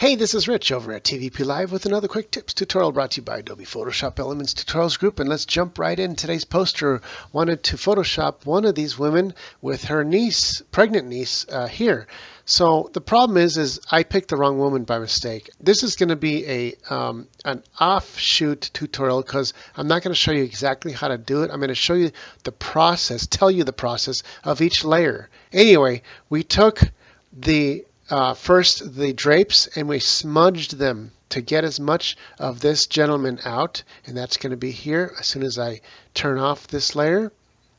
Hey, this is Rich over at TVP Live with another quick tips tutorial brought to you by Adobe Photoshop Elements Tutorials Group. And let's jump right in. Today's poster wanted to Photoshop one of these women with her niece, pregnant niece, here. So the problem is I picked the wrong woman by mistake. This is going to be an offshoot tutorial because I'm not going to show you exactly how to do it. I'm going to show you the process, tell you the process of each layer. Anyway, we took first the drapes and we smudged them to get as much of this gentleman out, and that's going to be here. As soon as I turn off this layer,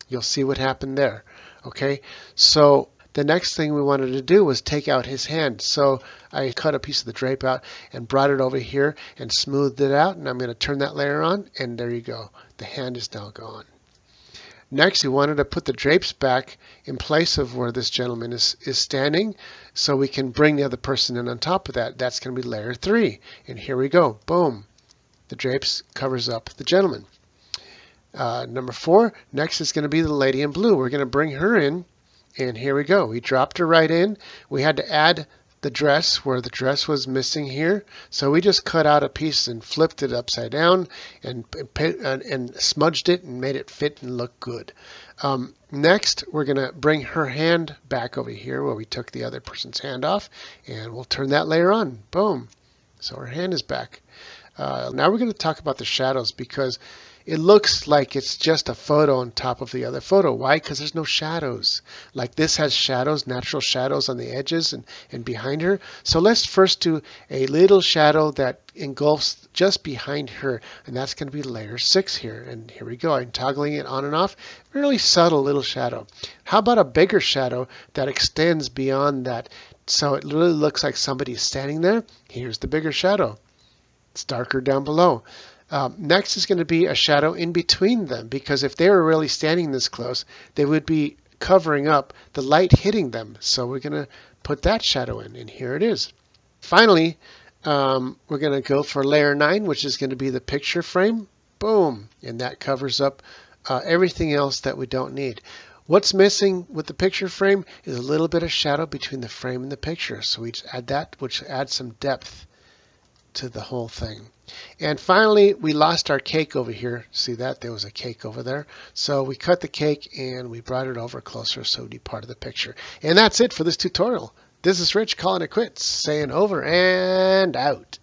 you'll see what happened there. Okay, so the next thing we wanted to do was take out his hand. So I cut a piece of the drape out and brought it over here and smoothed it out, and I'm going to turn that layer on, and there you go. The hand is now gone. Next, we wanted to put the drapes back in place of where this gentleman is standing so we can bring the other person in on top of that. That's going to be layer 3. And here we go. Boom. The drapes covers up the gentleman. Number 4, next is going to be the lady in blue. We're going to bring her in, and here we go. We dropped her right in. We had to add the dress where the dress was missing here. So we just cut out a piece and flipped it upside down and smudged it and made it fit and look good. Next, we're going to bring her hand back over here where we took the other person's hand off, and we'll turn that layer on. Boom. So her hand is back. Now we're going to talk about the shadows because it looks like it's just a photo on top of the other photo. Why? Because there's no shadows. Like this has shadows, natural shadows on the edges and behind her. So let's first do a little shadow that engulfs just behind her, and that's going to be layer 6 here. And here we go. I'm toggling it on and off. Really subtle little shadow. How about a bigger shadow that extends beyond that so it really looks like somebody's standing there? Here's the bigger shadow. It's darker down below. Next is going to be a shadow in between them, because if they were really standing this close, they would be covering up the light hitting them. So we're going to put that shadow in, and here it is. Finally, we're going to go for layer 9, which is going to be the picture frame. Boom! And that covers up everything else that we don't need. What's missing with the picture frame is a little bit of shadow between the frame and the picture. So we just add that, which adds some depth to the whole thing. And finally, we lost our cake over here. See that? There was a cake over there. So we cut the cake and we brought it over closer so it'd be part of the picture. And that's it for this tutorial. This is Rich calling it quits, saying over and out.